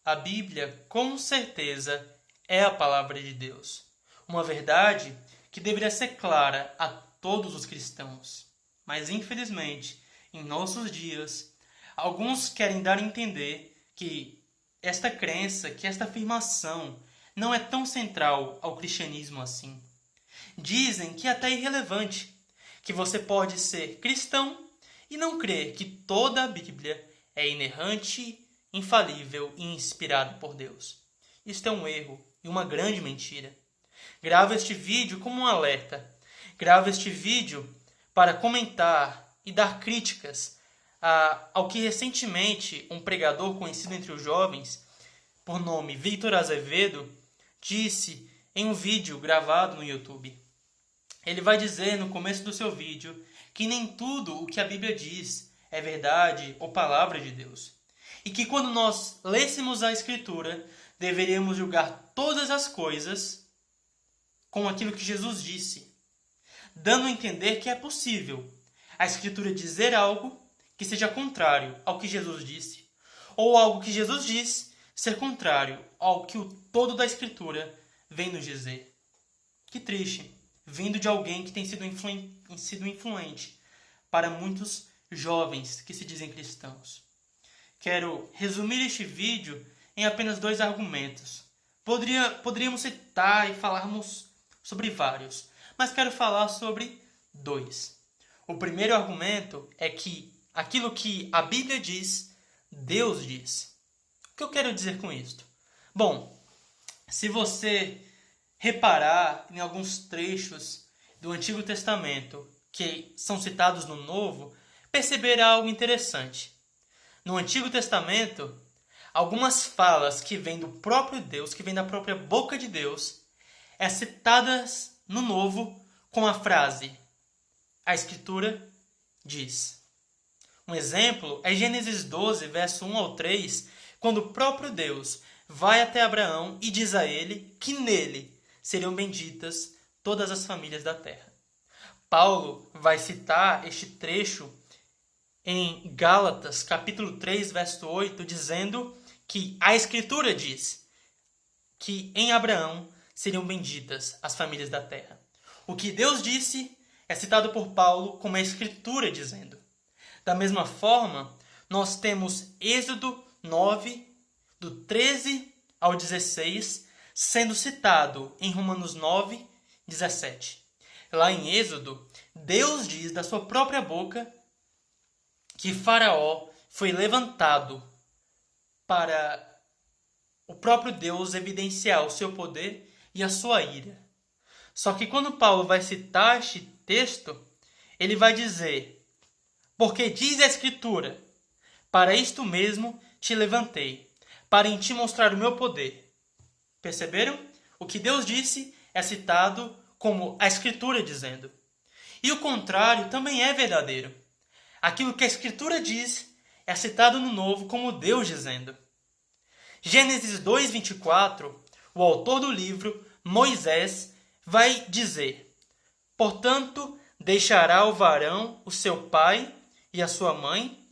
A Bíblia, com certeza, é a palavra de Deus. Uma verdade que deveria ser clara a todos os cristãos. Mas, infelizmente, em nossos dias, alguns querem dar a entender que esta crença, que esta afirmação não é tão central ao cristianismo assim. Dizem que é até irrelevante, que você pode ser cristão e não crer que toda a Bíblia é inerrante, infalível e inspirada por Deus. Isto é um erro e uma grande mentira. Gravo este vídeo como um alerta. Gravo este vídeo para comentar e dar críticas ao que recentemente um pregador conhecido entre os jovens, por nome Victor Azevedo, disse em um vídeo gravado no YouTube. Ele vai dizer no começo do seu vídeo que nem tudo o que a Bíblia diz é verdade ou palavra de Deus. E que quando nós lêssemos a Escritura, deveríamos julgar todas as coisas com aquilo que Jesus disse, dando a entender que é possível a Escritura dizer algo que seja contrário ao que Jesus disse, ou algo que Jesus diz ser contrário ao que o todo da Escritura vem nos dizer. Que triste, vindo de alguém que tem sido influente para muitos jovens que se dizem cristãos. Quero resumir este vídeo em apenas 2 argumentos. Poderíamos citar e falarmos sobre vários, mas quero falar sobre 2. O primeiro argumento é que aquilo que a Bíblia diz, Deus diz. O que eu quero dizer com isto? Bom, se você reparar em alguns trechos do Antigo Testamento que são citados no Novo, perceberá algo interessante. No Antigo Testamento, algumas falas que vêm do próprio Deus, que vêm da própria boca de Deus, é citadas no Novo com a frase: a Escritura diz. Um exemplo é Gênesis 12, verso 1 ao 3, quando o próprio Deus vai até Abraão e diz a ele que nele seriam benditas todas as famílias da terra. Paulo vai citar este trecho em Gálatas, capítulo 3, verso 8, dizendo que a Escritura diz que em Abraão seriam benditas as famílias da terra. O que Deus disse é citado por Paulo como a Escritura dizendo. Da mesma forma, nós temos Êxodo 9, do 13 ao 16, sendo citado em Romanos 9, 17. Lá em Êxodo, Deus diz da sua própria boca que Faraó foi levantado para o próprio Deus evidenciar o seu poder e a sua ira. Só que quando Paulo vai citar este texto, ele vai dizer: porque diz a Escritura, para isto mesmo te levantei, para em ti mostrar o meu poder. Perceberam? O que Deus disse é citado como a Escritura dizendo. E o contrário também é verdadeiro. Aquilo que a Escritura diz é citado no Novo como Deus dizendo. Gênesis 2:24, o autor do livro, Moisés, vai dizer: portanto, deixará o varão o seu pai e a sua mãe,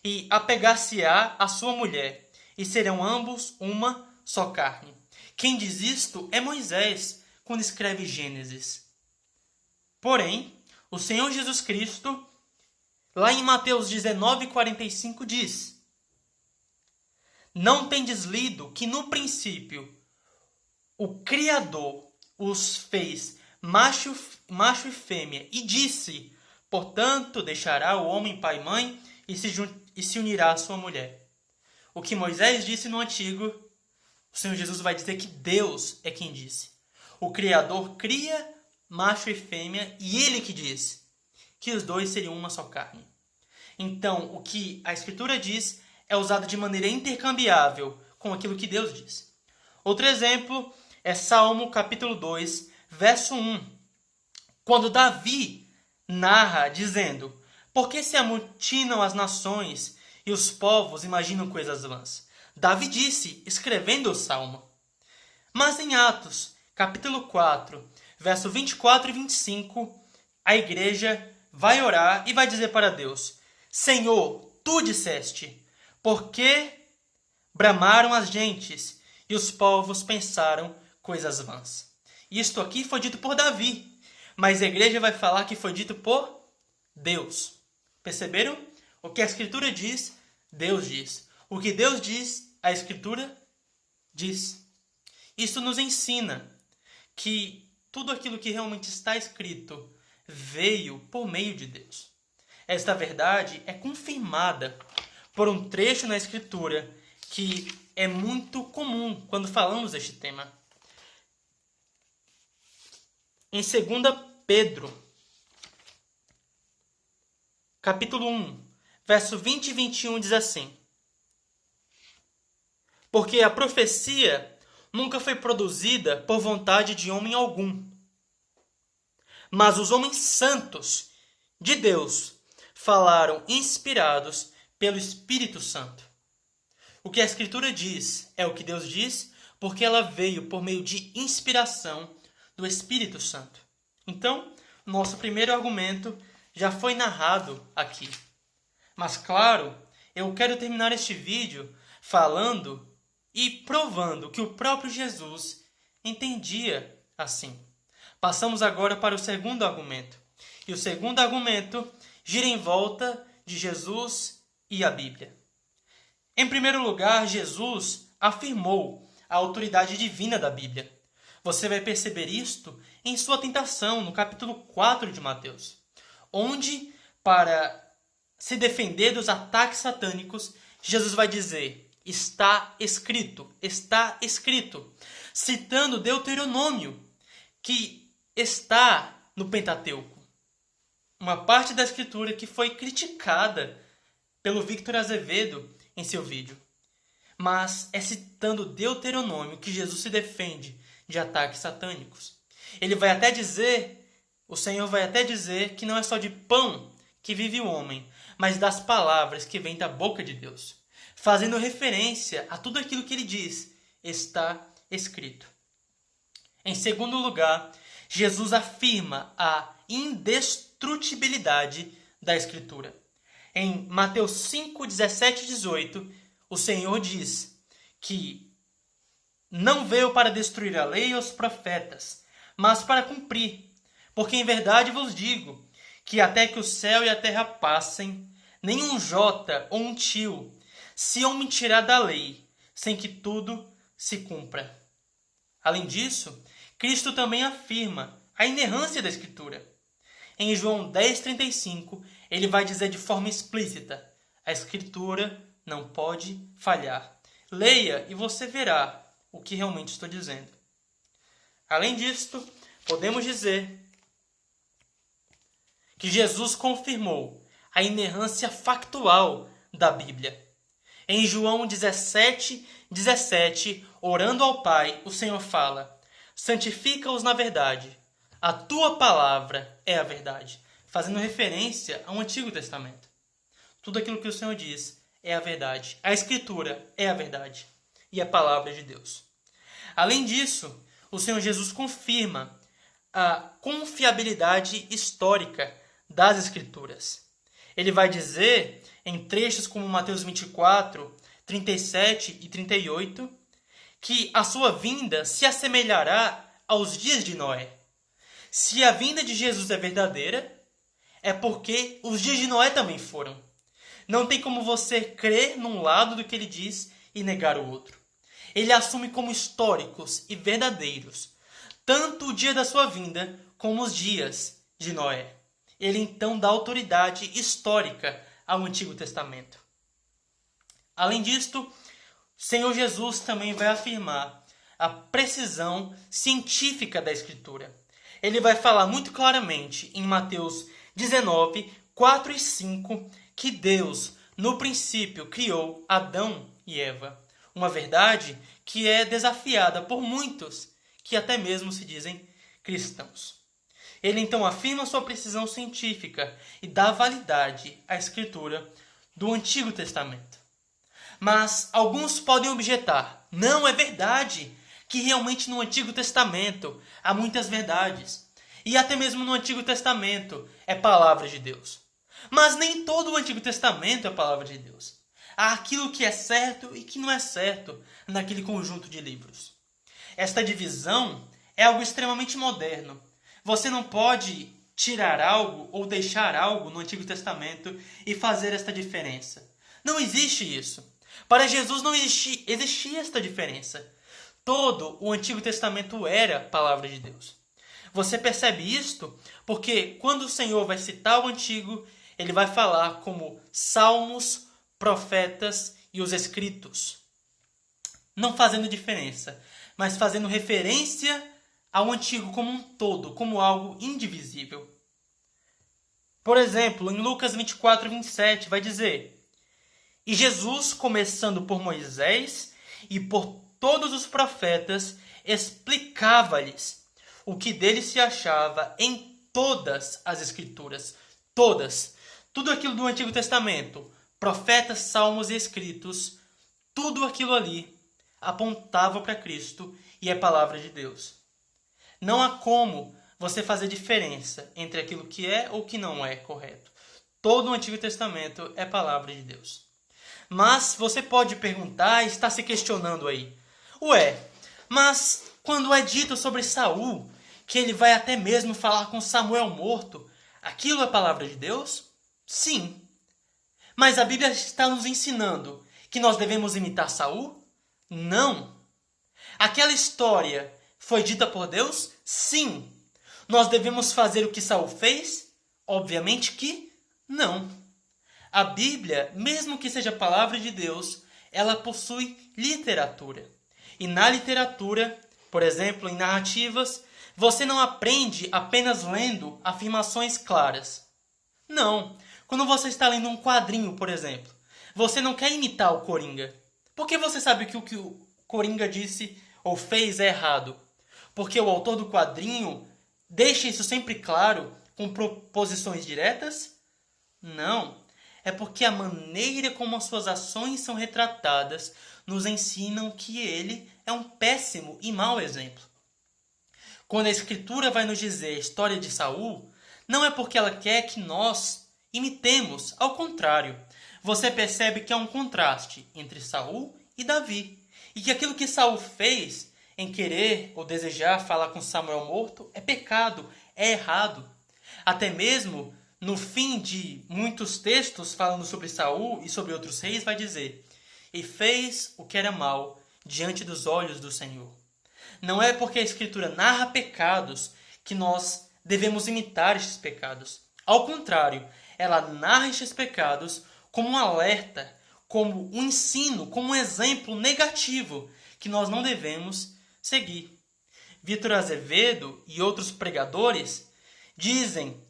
e apegar-se-á à sua mulher, e serão ambos uma só carne. Quem diz isto é Moisés, quando escreve Gênesis. Porém, o Senhor Jesus Cristo, lá em Mateus 19:45, diz: não tendes lido que no princípio o Criador os fez macho e fêmea, e disse: portanto, deixará o homem pai e mãe e se unirá à sua mulher. O que Moisés disse no Antigo, o Senhor Jesus vai dizer que Deus é quem disse. O Criador cria macho e fêmea, e ele que diz que os dois seriam uma só carne. Então, o que a Escritura diz é usado de maneira intercambiável com aquilo que Deus diz. Outro exemplo é Salmo capítulo 2, verso 1. Quando Davi narra dizendo: por que se amotinam as nações e os povos imaginam coisas vãs? Davi disse, escrevendo o Salmo. Mas em Atos, capítulo 4, verso 24 e 25, a igreja vai orar e vai dizer para Deus: Senhor, tu disseste, por que Bramaram as gentes, e os povos pensaram coisas vãs. Isto aqui foi dito por Davi, mas a igreja vai falar que foi dito por Deus. Perceberam? O que a Escritura diz, Deus diz. O que Deus diz, a Escritura diz. Isso nos ensina que tudo aquilo que realmente está escrito veio por meio de Deus. Esta verdade é confirmada por um trecho na Escritura que é muito comum quando falamos deste tema. Em 2 Pedro, capítulo 1, verso 20 e 21 diz assim: porque a profecia nunca foi produzida por vontade de homem algum, mas os homens santos de Deus falaram inspirados pelo Espírito Santo. O que a Escritura diz é o que Deus diz, porque ela veio por meio de inspiração do Espírito Santo. Então, nosso primeiro argumento já foi narrado aqui. Mas, claro, eu quero terminar este vídeo falando e provando que o próprio Jesus entendia assim. Passamos agora para o segundo argumento. E o segundo argumento gira em volta de Jesus e a Bíblia. Em primeiro lugar, Jesus afirmou a autoridade divina da Bíblia. Você vai perceber isto em sua tentação, no capítulo 4 de Mateus, onde, para se defender dos ataques satânicos, Jesus vai dizer: está escrito, citando Deuteronômio, que está no Pentateuco. Uma parte da Escritura que foi criticada pelo Victor Azevedo em seu vídeo. Mas é citando Deuteronômio que Jesus se defende de ataques satânicos. Ele vai até dizer, o Senhor vai até dizer que não é só de pão que vive o homem, mas das palavras que vêm da boca de Deus, fazendo referência a tudo aquilo que ele diz, está escrito. Em segundo lugar, Jesus afirma a indestrutibilidade da Escritura. Em Mateus 5, 17 e 18, o Senhor diz que não veio para destruir a lei e os profetas, mas para cumprir. Porque em verdade vos digo que até que o céu e a terra passem, nenhum jota ou um tio se omitirá da lei, sem que tudo se cumpra. Além disso, Cristo também afirma a inerrância da Escritura. Em João 10,35, ele vai dizer de forma explícita: a Escritura não pode falhar. Leia e você verá o que realmente estou dizendo. Além disto, podemos dizer que Jesus confirmou a inerrância factual da Bíblia. Em João 17, orando ao Pai, o Senhor fala: santifica-os na verdade. A tua palavra é a verdade. Fazendo referência ao Antigo Testamento. Tudo aquilo que o Senhor diz é a verdade. A Escritura é a verdade. E a palavra de Deus. Além disso, o Senhor Jesus confirma a confiabilidade histórica das Escrituras. Ele vai dizer, em trechos como Mateus 24, 37 e 38, que a sua vinda se assemelhará aos dias de Noé. Se a vinda de Jesus é verdadeira, é porque os dias de Noé também foram. Não tem como você crer num lado do que ele diz e negar o outro. Ele assume como históricos e verdadeiros tanto o dia da sua vinda como os dias de Noé. Ele então dá autoridade histórica ao Antigo Testamento. Além disto, o Senhor Jesus também vai afirmar a precisão científica da Escritura. Ele vai falar muito claramente em Mateus 19, 4 e 5, que Deus, no princípio, criou Adão e Eva. Uma verdade que é desafiada por muitos que até mesmo se dizem cristãos. Ele então afirma sua precisão científica e dá validade à Escritura do Antigo Testamento. Mas alguns podem objetar: não é verdade que realmente no Antigo Testamento há muitas verdades. E até mesmo no Antigo Testamento é palavra de Deus. Mas nem todo o Antigo Testamento é palavra de Deus. àquilo que é certo e que não é certo naquele conjunto de livros. Esta divisão é algo extremamente moderno. Você não pode tirar algo ou deixar algo no Antigo Testamento e fazer esta diferença. Não existe isso. Para Jesus não existia esta diferença. Todo o Antigo Testamento era palavra de Deus. Você percebe isto porque quando o Senhor vai citar o Antigo, ele vai falar como salmos, profetas e os escritos. Não fazendo diferença, mas fazendo referência ao Antigo como um todo, como algo indivisível. Por exemplo, em Lucas 24, 27, vai dizer: E Jesus, começando por Moisés e por todos os profetas, explicava-lhes o que dele se achava em todas as Escrituras. Todas. Tudo aquilo do Antigo Testamento, profetas, salmos e escritos, tudo aquilo ali apontava para Cristo e é palavra de Deus. Não há como você fazer diferença entre aquilo que é ou que não é correto. Todo o Antigo Testamento é palavra de Deus. Mas você pode perguntar e está se questionando aí. Mas quando é dito sobre Saul, que ele vai até mesmo falar com Samuel morto, aquilo é palavra de Deus? Sim. Mas a Bíblia está nos ensinando que nós devemos imitar Saul? Não. Aquela história foi dita por Deus? Sim. Nós devemos fazer o que Saul fez? Obviamente que não. A Bíblia, mesmo que seja palavra de Deus, ela possui literatura. E na literatura, por exemplo, em narrativas, você não aprende apenas lendo afirmações claras. Não. Quando você está lendo um quadrinho, por exemplo, você não quer imitar o Coringa. Porque você sabe que o que o Coringa disse ou fez é errado. Porque o autor do quadrinho deixa isso sempre claro com proposições diretas? Não. É porque a maneira como as suas ações são retratadas nos ensinam que ele é um péssimo e mau exemplo. Quando a Escritura vai nos dizer a história de Saul, não é porque ela quer que nós imitemos, ao contrário. Você percebe que há um contraste entre Saul e Davi, e que aquilo que Saul fez em querer ou desejar falar com Samuel morto é pecado, é errado. Até mesmo no fim de muitos textos falando sobre Saul e sobre outros reis vai dizer: e fez o que era mal diante dos olhos do Senhor. Não é porque a Escritura narra pecados que nós devemos imitar estes pecados. Ao contrário, ela narra estes pecados como um alerta, como um ensino, como um exemplo negativo que nós não devemos seguir. Vitor Azevedo e outros pregadores dizem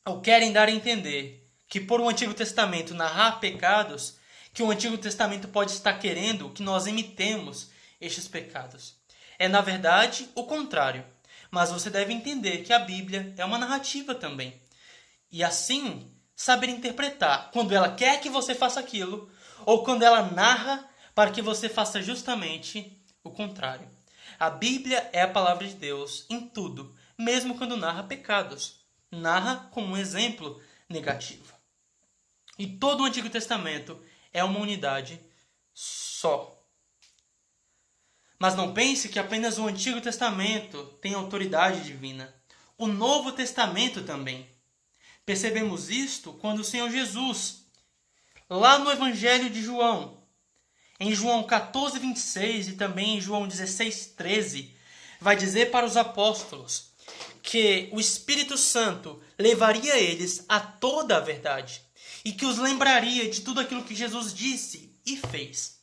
ou querem dar a entender que por o Antigo Testamento narrar pecados, que o Antigo Testamento pode estar querendo que nós imitemos estes pecados. É, na verdade, o contrário. Mas você deve entender que a Bíblia é uma narrativa também. E assim, saber interpretar quando ela quer que você faça aquilo ou quando ela narra para que você faça justamente o contrário. A Bíblia é a palavra de Deus em tudo, mesmo quando narra pecados. Narra como um exemplo negativo. E todo o Antigo Testamento é uma unidade só. Mas não pense que apenas o Antigo Testamento tem autoridade divina. O Novo Testamento também. Percebemos isto quando o Senhor Jesus, lá no Evangelho de João, em João 14, 26 e também em João 16, 13, vai dizer para os apóstolos que o Espírito Santo levaria eles a toda a verdade e que os lembraria de tudo aquilo que Jesus disse e fez.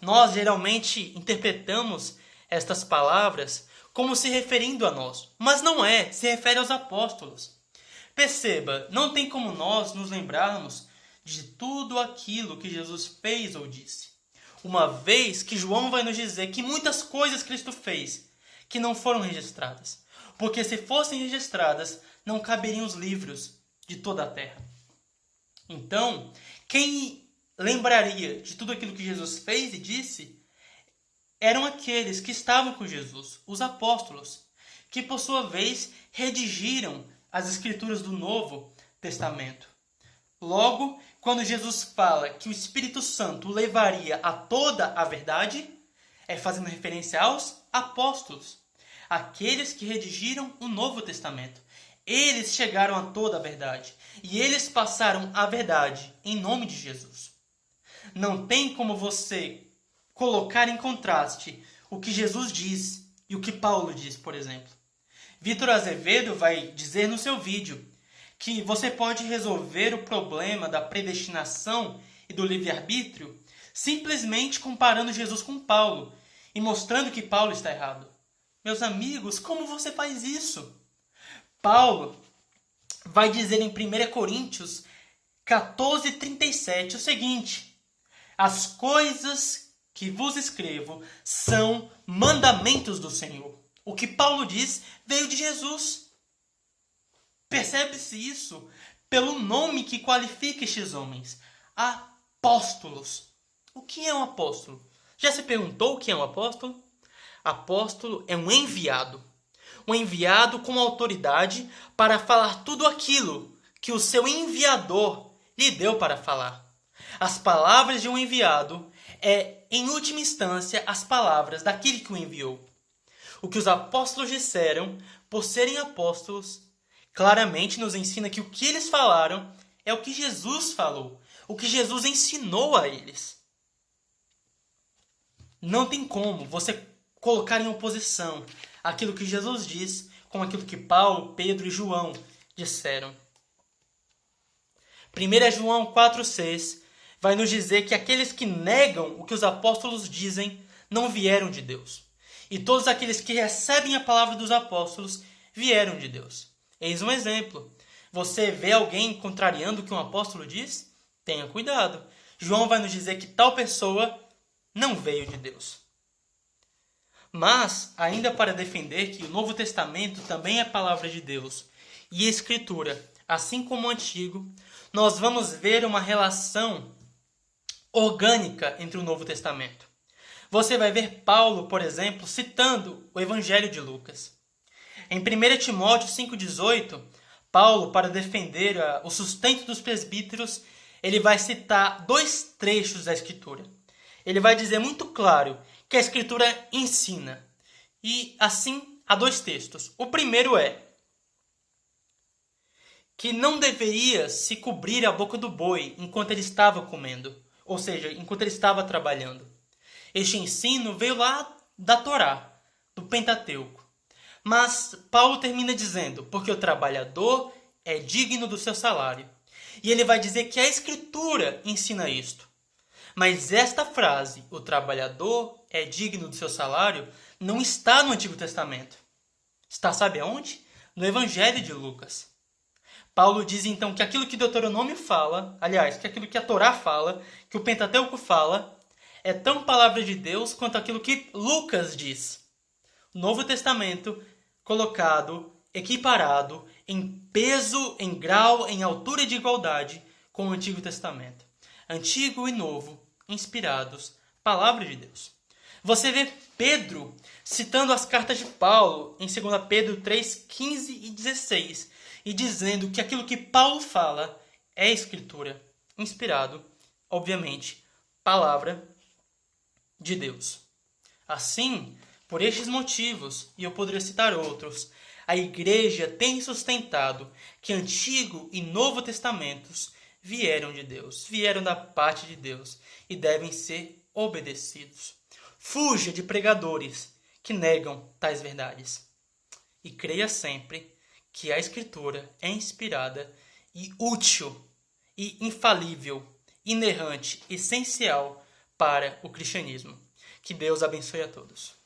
Nós geralmente interpretamos estas palavras como se referindo a nós, mas não é, se refere aos apóstolos. Perceba, não tem como nós nos lembrarmos de tudo aquilo que Jesus fez ou disse. Uma vez que João vai nos dizer que muitas coisas Cristo fez que não foram registradas. Porque se fossem registradas, não caberiam os livros de toda a terra. Então, quem lembraria de tudo aquilo que Jesus fez e disse eram aqueles que estavam com Jesus, os apóstolos, que por sua vez redigiram as escrituras do Novo Testamento. Logo, quando Jesus fala que o Espírito Santo levaria a toda a verdade, é fazendo referência aos apóstolos, aqueles que redigiram o Novo Testamento. Eles chegaram a toda a verdade e eles passaram a verdade em nome de Jesus. Não tem como você colocar em contraste o que Jesus diz e o que Paulo diz, por exemplo. Vitor Azevedo vai dizer no seu vídeo que você pode resolver o problema da predestinação e do livre-arbítrio simplesmente comparando Jesus com Paulo e mostrando que Paulo está errado. Meus amigos, como você faz isso? Paulo vai dizer em 1 Coríntios 14:37 o seguinte: as coisas que vos escrevo são mandamentos do Senhor. O que Paulo diz veio de Jesus. Percebe-se isso pelo nome que qualifica estes homens: apóstolos. O que é um apóstolo? Já se perguntou o que é um apóstolo? Apóstolo é um enviado. Um enviado com autoridade para falar tudo aquilo que o seu enviador lhe deu para falar. As palavras de um enviado é, em última instância, as palavras daquele que o enviou. O que os apóstolos disseram, por serem apóstolos, claramente nos ensina que o que eles falaram é o que Jesus falou, o que Jesus ensinou a eles. Não tem como você colocar em oposição aquilo que Jesus diz com aquilo que Paulo, Pedro e João disseram. 1 João 4,6 vai nos dizer que aqueles que negam o que os apóstolos dizem não vieram de Deus. E todos aqueles que recebem a palavra dos apóstolos vieram de Deus. Eis um exemplo. Você vê alguém contrariando o que um apóstolo diz? Tenha cuidado. João vai nos dizer que tal pessoa não veio de Deus. Mas, ainda para defender que o Novo Testamento também é palavra de Deus e Escritura, assim como o Antigo, nós vamos ver uma relação orgânica entre o Novo Testamento. Você vai ver Paulo, por exemplo, citando o Evangelho de Lucas. Em 1 Timóteo 5,18, Paulo, para defender o sustento dos presbíteros, ele vai citar 2 trechos da Escritura. Ele vai dizer muito claro que a Escritura ensina. E assim, há 2 textos. O primeiro é que não deveria se cobrir a boca do boi enquanto ele estava comendo, ou seja, enquanto ele estava trabalhando. Este ensino veio lá da Torá, do Pentateuco. Mas Paulo termina dizendo, porque o trabalhador é digno do seu salário. E ele vai dizer que a Escritura ensina isto. Mas esta frase, o trabalhador é digno do seu salário, não está no Antigo Testamento. Está, sabe aonde? No Evangelho de Lucas. Paulo diz então que aquilo que o Deuteronômio fala, aliás, que aquilo que a Torá fala, que o Pentateuco fala, é tão palavra de Deus quanto aquilo que Lucas diz. O Novo Testamento colocado, equiparado, em peso, em grau, em altura de igualdade com o Antigo Testamento. Antigo e Novo, inspirados, palavra de Deus. Você vê Pedro citando as cartas de Paulo em 2 Pedro 3, 15 e 16 e dizendo que aquilo que Paulo fala é Escritura, inspirado, obviamente, palavra de Deus. Assim, por estes motivos, e eu poderia citar outros, a Igreja tem sustentado que Antigo e Novo Testamentos vieram de Deus, vieram da parte de Deus e devem ser obedecidos. Fuja de pregadores que negam tais verdades. E creia sempre que a Escritura é inspirada e útil e infalível, inerrante, essencial para o cristianismo. Que Deus abençoe a todos.